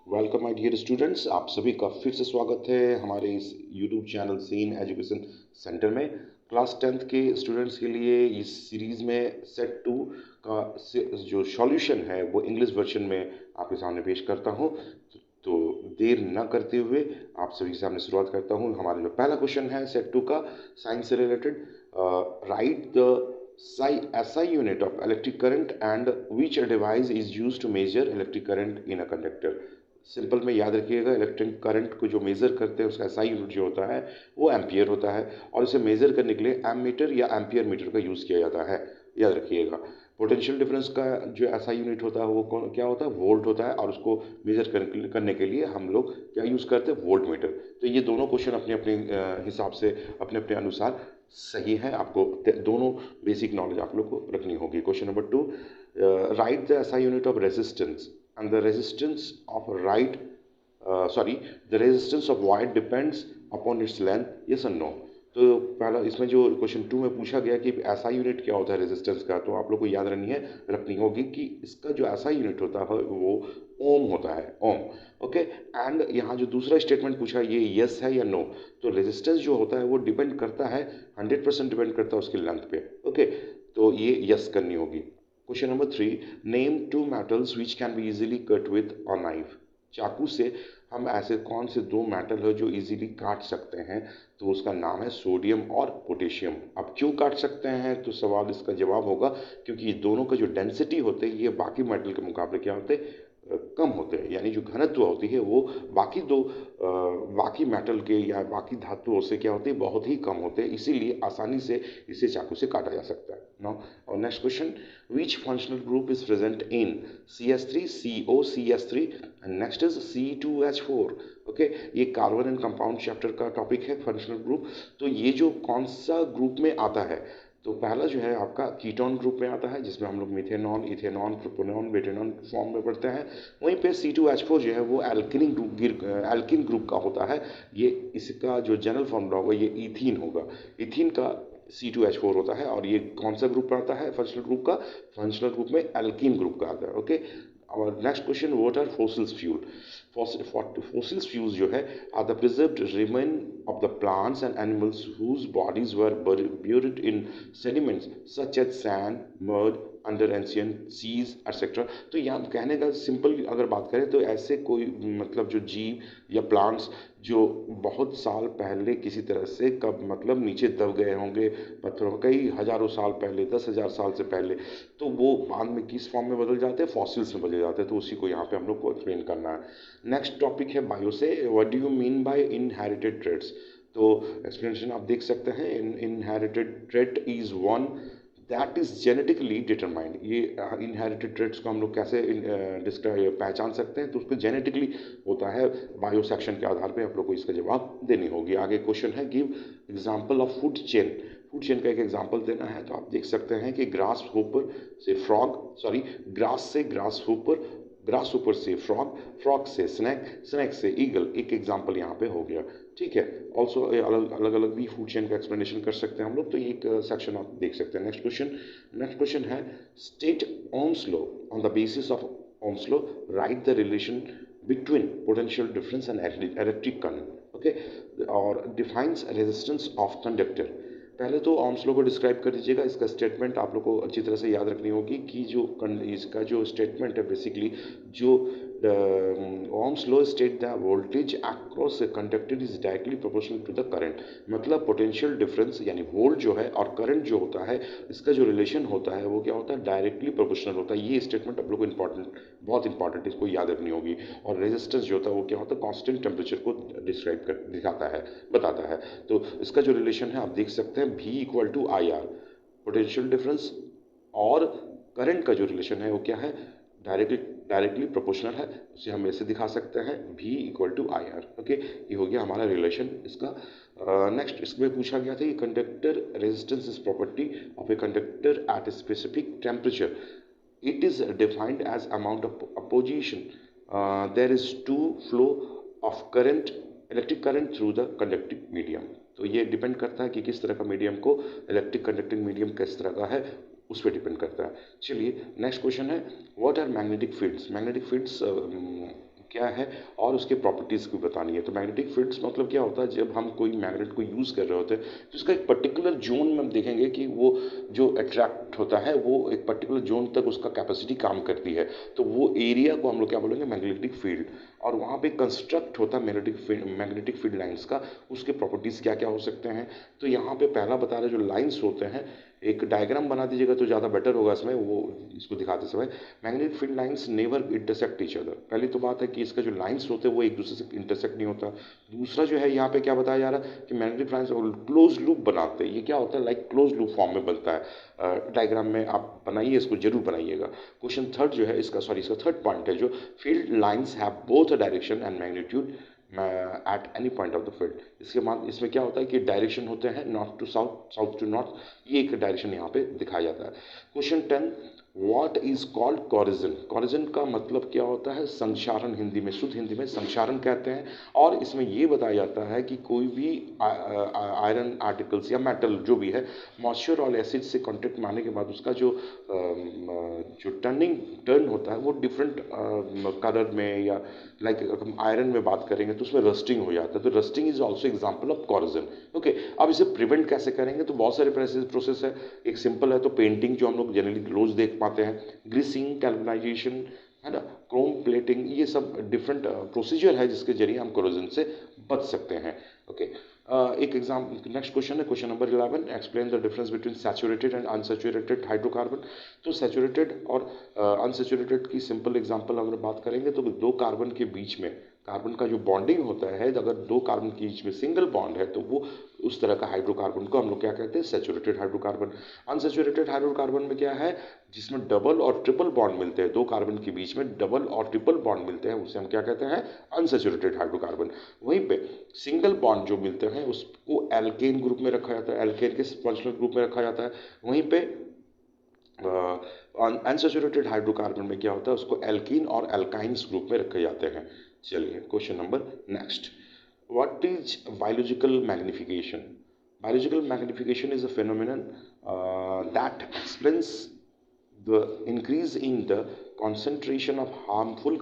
Welcome my dear students, आप सभी का फिर से स्वागत है हमारे इस YouTube channel scene education centre में। क्लास 10th के स्टूडेंट्स के लिए इस सीरीज़ में सेट 2 का जो सॉल्यूशन है वो इंग्लिश वर्जन में आपके सामने पेश करता हूँ। तो देर न करते हुए आप सभी के सामने शुरुआत करता हूँ। हमारा जो पहला क्वेश्चन है सेट 2 का साइंस से related, right the SI unit of electric current and which device is used to measure electric current in a conductor। Simple में याद रखिएगा, इलेक्ट्रिक करंट को जो मेज़र करते हैं उसका एसआई यूनिट जो होता है वो एम्पियर होता है, और इसे मेज़र करने के लिए एमीटर या एम्पियर मीटर का यूज़ किया जाता है। याद रखिएगा, पोटेंशियल डिफरेंस का जो एसआई यूनिट होता है वो क्या होता है, वोल्ट होता है, और उसको मेज़र करने के लिए हम लोग क्या यूज़ करते हैं, वोल्ट मीटर। तो ये दोनों क्वेश्चन अपने अपने हिसाब से अपने अपने अनुसार सही है। आपको दोनों बेसिक नॉलेज आप लोग को रखनी होगी। Question number 2, right the SI unit of resistance and the resistance of right the resistance of wire depends upon its length, yes or no। तो पहला इसमें जो क्वेश्चन 2 में पूछा गया कि ऐसा यूनिट क्या होता है रेजिस्टेंस का, तो आप लोग को याद रखनी होगी कि इसका जो ऐसा यूनिट होता है वो ओम होता है, ओम। ओके, एंड यहाँ जो दूसरा स्टेटमेंट पूछा ये यस है या नो, तो रेजिस्टेंस जो होता है वो डिपेंड करता है 100% डिपेंड करता है उसकी लेंथ पे। ओके, तो ये यस करनी होगी। Question number 3, name 2 metals which can be easily cut with a knife. चाकू से हम ऐसे कौन से 2 मेटल है जो इजीली काट सकते हैं, तो उसका नाम है सोडियम और पोटेशियम। अब क्यों काट सकते हैं, तो सवाल इसका जवाब होगा क्योंकि ये दोनों का जो डेंसिटी होते हैं ये बाकी मेटल के मुकाबले क्या होते हैं, कम होते हैं। यानी जो घनत्व होती है वो बाकी मेटल के या बाकी धातुओं से क्या होती है, बहुत ही कम होते हैं, इसीलिए आसानी से इसे चाकू से काटा जा सकता है। नाउ और next question, which functional group is present in CS3 COCS3 and next is C2H4। Okay, ये कार्बन एंड कंपाउंड चैप्टर का टॉपिक है फंक्शनल ग्रुप। तो ये जो कौन सा ग्रुप में आता है, तो पहला जो है आपका कीटोन ग्रुप में आता है, जिसमें हम लोग मिथेनॉन, इथेनॉन, प्रोपेनॉन, बेटेनॉन फॉर्म में पढ़ते हैं। वहीं पे C2H4 जो है वो एल्किन ग्रुप का होता है। ये इसका जो जनरल फॉर्मूला होगा ये इथीन होगा, इथीन का C2H4 होता है। और ये कौन सा ग्रुप में आता है फंक्शनल ग्रुप का, फंक्शनल ग्रुप में एल्कीन ग्रुप का आता है। ओके, और next question, what are fossils fuel. Fossils fuels जो है are the preserved remain of the plants and animals whose bodies were buried in sediments such as sand, mud, under ancient seas etcetera. तो यहाँ कहने का simple अगर बात करें तो ऐसे कोई मतलब जो जीव या प्लांट्स जो बहुत साल पहले किसी तरह से कब मतलब नीचे दब गए होंगे पत्थरों, कई हजारों साल पहले, 10,000 साल से पहले, तो वो बाद में किस फॉर्म में बदल जाते हैं, फॉसिल्स में बदल जाते हैं। तो उसी को यहाँ पे हम लोग को एक्सप्लेन करना है। नेक्स्ट टॉपिक है बायो से, what do you mean by inherited traits. तो एक्सप्लेनेशन आप देख सकते हैं, inherited trait is one that is genetically determined. ये इनहेरिटेड ट्रेड्स को हम लोग कैसे डिस्क्राइब पहचान सकते हैं, तो उसको जेनेटिकली होता है। बायो सेक्शन के आधार पे आप लोग को इसका जवाब देनी होगी। आगे क्वेश्चन है, give example of food chain. Food chain का एक एग्जांपल देना है, तो आप देख सकते हैं कि ग्रास होपर से फ्रॉग, सॉरी ग्रास से ग्रास होपर, ग्रास ऊपर से फ्रॉग, फ्रॉग से स्नैक, स्नैक से ईगल, एक एग्जाम्पल यहाँ पे हो गया। ठीक है, ऑल्सो अलग अलग भी फूड चेन का एक्सप्लेनेशन कर सकते हैं हम लोग, तो एक सेक्शन आप देख सकते हैं। नेक्स्ट क्वेश्चन है, state Ohm's law, on the basis of Ohm's law right the relation between potential difference and electric current. Okay, और डिफाइंस रेजिस्टेंस ऑफ कंडक्टर। पहले तो ओम्स लॉ को डिस्क्राइब कर दीजिएगा। इसका स्टेटमेंट आप लोग को अच्छी तरह से याद रखनी होगी कि इसका जो स्टेटमेंट है बेसिकली, जो Ohm's law state the voltage across a conductor is directly proportional to the current. मतलब पोटेंशियल डिफरेंस यानी वोल्ट जो है और करंट जो होता है, इसका जो रिलेशन होता है वो क्या होता है, डायरेक्टली प्रोपोर्शनल होता है। ये स्टेटमेंट आप लोग को बहुत इंपॉर्टेंट, इसको याद रखनी होगी। और रेजिस्टेंस जो होता है वो क्या होता है, कांस्टेंट टेम्परेचर को दिखाता है, बताता है। तो इसका जो रिलेशन है आप देख सकते हैं, V equal to I R, potential difference और करंट का जो रिलेशन है वो क्या है, डायरेक्टली प्रोपोर्शनल है। उसे हम ऐसे दिखा सकते हैं, V equal to I R. Okay, ये हो गया हमारा रिलेशन इसका। नेक्स्ट इसमें पूछा गया था कि conductor resistance is property of a conductor at a specific temperature. It is defined as amount of opposition there is to flow of current, electric current through the conducting medium। तो ये depend करता है कि किस तरह का medium को, electric conducting medium किस तरह का है, उस पर डिपेंड करता है। चलिए नेक्स्ट क्वेश्चन है, what are magnetic fields. Magnetic fields क्या है और उसके प्रॉपर्टीज़ भी बतानी है। तो मैग्नेटिक फील्ड्स मतलब क्या होता है, जब हम कोई मैग्नेट को यूज़ कर रहे होते हैं तो उसका एक पर्टिकुलर जोन में हम देखेंगे कि वो जो अट्रैक्ट होता है वो एक पर्टिकुलर जोन तक उसका कैपेसिटी काम करती है, तो वो एरिया को हम लोग क्या बोलेंगे, मैग्नेटिक फील्ड। और वहाँ पे कंस्ट्रक्ट होता है मैग्नेटिक फील्ड लाइंस का, उसके प्रॉपर्टीज़ क्या क्या हो सकते हैं। तो यहाँ पे पहला बता रहे जो लाइंस होते हैं, एक डायग्राम बना दीजिएगा तो ज़्यादा बेटर होगा इसमें, वो इसको दिखाते समय। Magnetic field lines never intersect each other. पहली तो बात है कि इसका जो लाइंस होते हैं वो एक दूसरे से इंटरसेक्ट नहीं होता। दूसरा जो है यहाँ पे क्या बताया जा रहा है कि मैग्नेटिक लाइंस क्लोज लूप बनाते हैं। ये क्या होता है, लाइक क्लोज लूप फॉर्म में बनता है। डायग्राम में आप बनाइए, इसको जरूर बनाइएगा। क्वेश्चन थर्ड जो है इसका थर्ड पॉइंट है जो field lines have both a direction and magnitude at any point of the field. इसके बाद इसमें क्या होता है कि डायरेक्शन होते हैं north to south, south to north, ये एक डायरेक्शन यहाँ पे दिखाया जाता है। Question 10, what is called corrosion. Corrosion का मतलब क्या होता है, संक्षारण, हिंदी में, शुद्ध हिंदी में संक्षारण कहते हैं। और इसमें ये बताया जाता है कि कोई भी आयरन आर्टिकल्स या मेटल जो भी है मॉइस्चर और एसिड से कांटेक्ट में आने के बाद उसका जो टर्न होता है वो डिफरेंट कलर में, या लाइक अगर हम आयरन में बात करेंगे तो उसमें रस्टिंग हो जाता है, तो rusting is also example of corrosion. Okay, अब इसे प्रिवेंट कैसे करेंगे, तो बहुत सारे प्रोसेस है। एक सिंपल है तो पेंटिंग जो हम लोग जनरली रोज देख पाते हैं, ग्रीसिंग, कैल्वनाइजेशन, है ना, क्रोम प्लेटिंग, ये सब डिफरेंट प्रोसीजर है जिसके जरिए हम कोरोजन से बच सकते हैं। ओके, एक एग्जाम, नेक्स्ट क्वेश्चन है question number 11, explain the difference between saturated and unsaturated hydrocarbon. तो सैचुरेटेड और अनसैचुरेटेड की सिंपल एग्जांपल अगर बात करेंगे तो दो कार्बन के बीच में कार्बन का जो बॉन्डिंग होता है, अगर दो कार्बन के बीच में सिंगल बॉन्ड है तो वो उस तरह का हाइड्रोकार्बन को हम लोग क्या कहते हैं, सैचुरेटेड हाइड्रोकार्बन। अनसैचुरेटेड हाइड्रोकार्बन में क्या है, जिसमें डबल और ट्रिपल बॉन्ड मिलते हैं, दो कार्बन के बीच में डबल और ट्रिपल बॉन्ड मिलते हैं, उसे हम क्या कहते हैं, अनसैचुरेटेड हाइड्रोकार्बन। वहीं पे सिंगल बॉन्ड जो मिलते हैं उसको एल्केन ग्रुप में रखा जाता है, एल्केन के फंक्शनल ग्रुप में रखा जाता है। वहीं पे अनसैचुरेटेड हाइड्रोकार्बन में क्या होता है, उसको एल्कीन और एल्काइंस ग्रुप में रखे जाते हैं। चलिए question number next, what is biological magnification. Biological magnification is a phenomenon that explains the increase in the concentration of harmful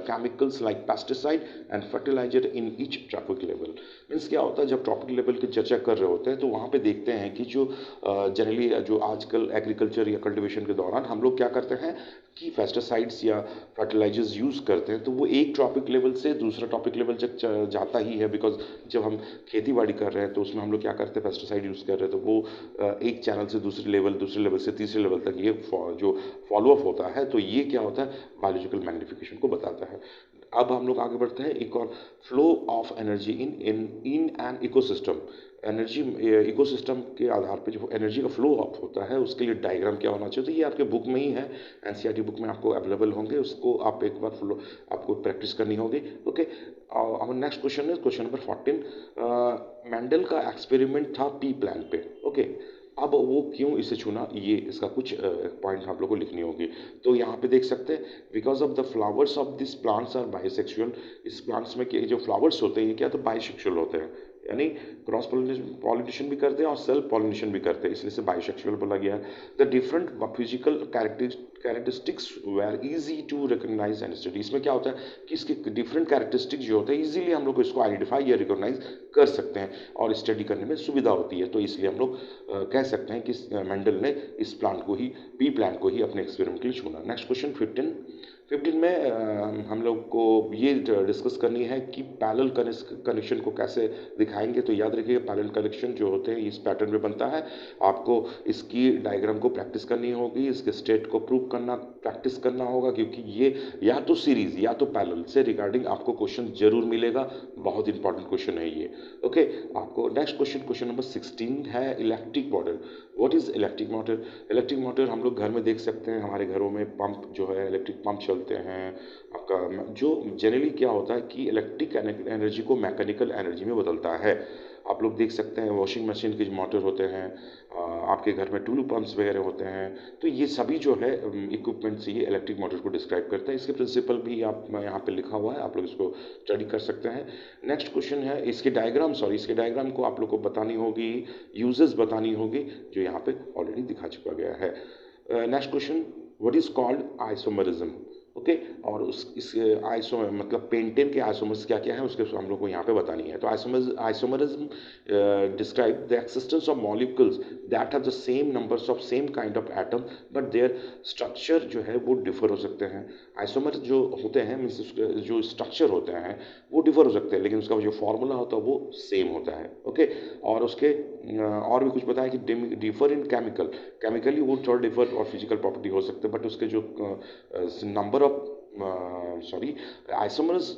chemicals like pesticide and fertilizer in each trophic level। Means क्या होता है, जब trophic level की चर्चा कर रहे होते हैं तो वहाँ पे देखते हैं कि जो जनरली जो आजकल एग्रीकल्चर या कल्टीवेशन के दौरान हम लोग क्या करते हैं कि पेस्टिसाइड्स या फर्टिलाइजर्स यूज़ करते हैं, तो वो एक टॉपिक लेवल से दूसरा टॉपिक लेवल तक जाता ही है। बिकॉज जब हम खेती बाड़ी कर रहे हैं तो उसमें हम लोग क्या करते हैं, पेस्टिसाइड यूज़ कर रहे हैं, तो वो एक चैनल से दूसरे लेवल, दूसरे लेवल से तीसरे लेवल तक ये जो फॉलोअप होता है, तो ये क्या होता है, बायोलॉजिकल मैग्निफिकेशन को बताता है। अब हम लोग आगे बढ़ते हैं, एक और, flow of energy in an ecosystem. Energy ecosystem के आधार पे जो एनर्जी का फ्लो ऑफ होता है उसके लिए डायग्राम क्या होना चाहिए, तो ये आपके बुक में ही है, एनसीईआरटी बुक में आपको अवेलेबल होंगे, उसको आप एक बार फ्लो आपको प्रैक्टिस करनी होगी। ओके, और नेक्स्ट क्वेश्चन है क्वेश्चन नंबर 14, मेंडल का एक्सपेरिमेंट था पी प्लांट पे। ओके, अब वो क्यों इसे चुना, ये इसका कुछ पॉइंट आप लोग को लिखनी होगी। तो यहाँ पे देख सकते हैं, because of the flowers of this plants are bisexual. इस प्लांट्स में जो फ्लावर्स होते हैं ये क्या, तो बाइसेक्सुअल होते हैं, यानी क्रॉस पॉलिनेशन भी करते हैं और सेल्फ पॉलिनेशन भी करते हैं, इसलिए से बाइसेक्सुअल बोला गया है। The different physical characteristics were easy to recognise and study. इसमें क्या होता है कि इसके डिफरेंट कैरेक्टरिस्टिक्स जो होते हैं इजीली हम लोग इसको आइडेंटिफाई या रिकॉग्नाइज कर सकते हैं और स्टडी करने में सुविधा होती है। तो इसलिए हम लोग कह सकते हैं कि मेंडल ने इस प्लांट को ही, पी प्लांट को ही अपने एक्सपेरिमेंट के लिए चुना। नेक्स्ट क्वेश्चन 15 में हम लोग को ये डिस्कस करनी है कि पैरेलल कनेक्शन को कैसे दिखाएंगे। तो याद रखिए पैरेलल कनेक्शन जो होते हैं इस पैटर्न में बनता है, आपको इसकी डायग्राम को प्रैक्टिस करनी होगी, इसके स्टेट को प्रूव करना प्रैक्टिस करना होगा, क्योंकि ये या तो सीरीज या तो पैरेलल से रिगार्डिंग आपको क्वेश्चन जरूर मिलेगा, बहुत इंपॉर्टेंट क्वेश्चन है ये। ओके, आपको नेक्स्ट क्वेश्चन नंबर 16 है electric motor. What is electric motor. Electric motor हम लोग घर में देख सकते हैं, हमारे घरों में पंप जो है, इलेक्ट्रिक पंप चलते हैं। आपका जो जनरली क्या होता है कि इलेक्ट्रिक एनर्जी को मैकेनिकल एनर्जी में बदलता है। आप लोग देख सकते हैं वॉशिंग मशीन के जो मोटर होते हैं, आपके घर में टूलू पंप्स वगैरह होते हैं, तो ये सभी जो है इक्विपमेंट से ये इलेक्ट्रिक मोटर को डिस्क्राइब करते हैं। इसके प्रिंसिपल भी आप यहाँ पे लिखा हुआ है, आप लोग इसको स्टडी कर सकते हैं। नेक्स्ट क्वेश्चन है इसके डायग्राम को आप लोग को बतानी होगी, यूजेस बतानी होगी, जो यहाँ पे ऑलरेडी दिखा चुका गया है। Next question, what is called isomerism. Okay. और इस आइसो मतलब पेंटेन के आइसोमर्स क्या क्या है उसके हम लोग को यहाँ पे बतानी है। तो isomerism describe the existence of molecules that have the same numbers of same kind of atom but there structure जो है वो डिफर हो सकते हैं। आइसोमर जो होते हैं मीन्स जो स्ट्रक्चर होते हैं वो डिफर हो सकते हैं, लेकिन उसका जो फॉर्मूला होता है वो सेम होता है। ओके। और उसके और भी कुछ बताया कि डिफर इन केमिकली वो थोड़ा डिफर और फिजिकल प्रॉपर्टी हो सकते हैं, बट उसके जो number of sorry, isomers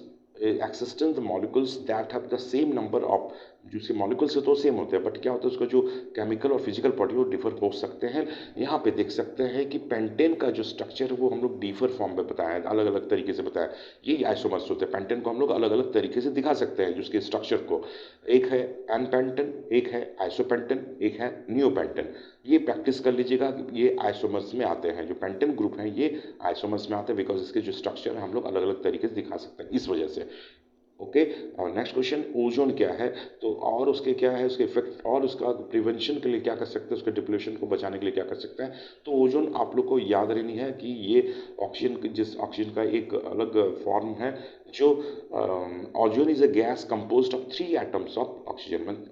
existence the molecules that have the same number of, जो उसके मॉलिक्यूल्स से तो सेम होते हैं, बट क्या होता है उसका जो केमिकल और फिजिकल प्रॉपर्टी वो डिफर हो सकते हैं। यहाँ पे देख सकते हैं कि पेंटेन का जो स्ट्रक्चर है वो हम लोग डिफर फॉर्म में बताया है, अलग अलग तरीके से बताया। ये आइसोमर्स होते हैं। पेंटेन को हम लोग अलग अलग तरीके से दिखा सकते हैं जिसके स्ट्रक्चर को, एक है एन पेंटेन, एक है आइसोपेंटेन, एक है नियोपेंटेन। ये प्रैक्टिस कर लीजिएगा, ये आइसोमर्स में आते हैं। जो पेंटेन ग्रुप है ये आइसोमर्स में आते हैं बिकॉज इसके जो स्ट्रक्चर है हम लोग अलग अलग तरीके से दिखा सकते हैं इस वजह से। ओके। और नेक्स्ट क्वेश्चन, ओजोन क्या है? तो और उसके क्या है उसके इफेक्ट और उसका प्रिवेंशन के लिए क्या कर सकते हैं, उसके डिप्लेशन को बचाने के लिए क्या कर सकते हैं। तो ओजोन आप लोग को याद रहनी है कि ये ऑक्सीजन, जिस ऑक्सीजन का एक अलग फॉर्म है जो ozone is a gas composed of 3 atoms of oxygen,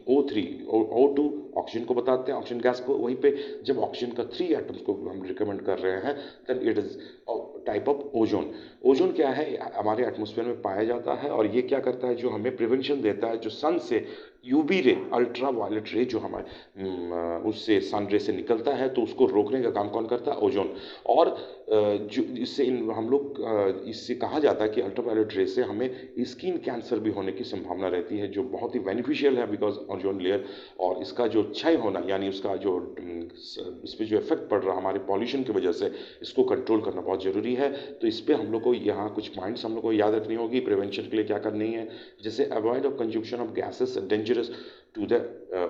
O2 oxygen को बताते हैं, ऑक्सीजन गैस को। वहीं पे जब ऑक्सीजन का 3 एटम्स को हम रिकमेंड कर रहे हैं then it is type of ozone. Ozone क्या है? हमारे एटमॉस्फेयर में पाया जाता है और ये क्या करता है, जो हमें प्रिवेंशन देता है जो सन से यूवी रे, अल्ट्रा वायलेट रे जो हमारे उससे सन रे से निकलता है, तो उसको रोकने का काम कौन करता है? ओजोन। और जो इससे हम लोग इससे कहा जाता है कि अल्ट्रा वायलेट रे से हमें स्किन कैंसर भी होने की संभावना रहती है, जो बहुत ही बेनिफिशियल है बिकॉज ओजोन लेयर। और इसका जो क्षय होना यानी उसका जो इस पर जो इफेक्ट पड़ रहा है हमारे पॉल्यूशन की वजह से, इसको कंट्रोल करना बहुत ज़रूरी है। तो इस पर हम लोग को यहाँ कुछ पॉइंट्स हम लोग को याद रखनी होगी प्रिवेंशन के लिए क्या करनी है। जैसे avoid of consumption of gases dangerous to the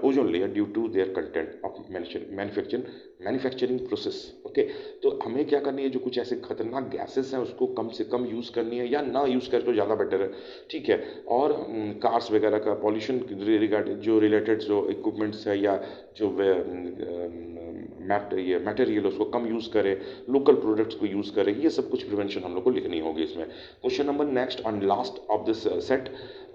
ozone layer due to their content of manufacturing process. Okay. तो हमें क्या करनी है, जो कुछ ऐसे खतरनाक गैसेस हैं उसको कम से कम यूज़ करनी है या ना यूज़ कर तो ज़्यादा बेटर है। ठीक है। और कार्स वगैरह का पॉल्यूशन रिगार्डिंग जो रिलेटेड जो इक्विपमेंट्स है या जो मटेरियल उसको कम यूज़ करें, लोकल प्रोडक्ट्स को यूज़ करें, ये सब कुछ प्रिवेंशन हम लोग को लिखनी होगी इसमें। Question number next on last of this set,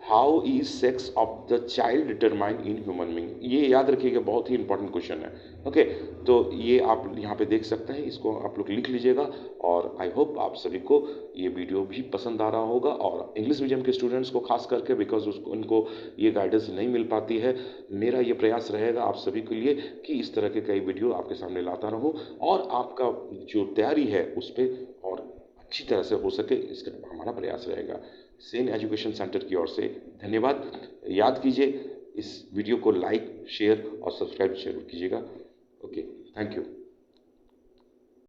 how is sex of the child determine in human being? ये याद रखिएगा, बहुत ही इंपॉर्टेंट क्वेश्चन है। ओके। तो ये आप यहाँ पे देख सकते हैं, इसको आप लोग लिख लीजिएगा। और आई होप आप सभी को ये वीडियो भी पसंद आ रहा होगा, और इंग्लिश मीडियम के स्टूडेंट्स को खास करके बिकॉज उसको उनको ये गाइडेंस नहीं मिल पाती है। मेरा ये प्रयास रहेगा आप सभी के लिए कि इस तरह के कई वीडियो आपके सामने लाता रहूँ और आपका जो तैयारी है उस पर और अच्छी तरह से हो सके, इसका हमारा प्रयास रहेगा। सेन एजुकेशन सेंटर की ओर से धन्यवाद। याद कीजिए इस वीडियो को लाइक, शेयर और सब्सक्राइब जरूर कीजिएगा। Okay, thank you.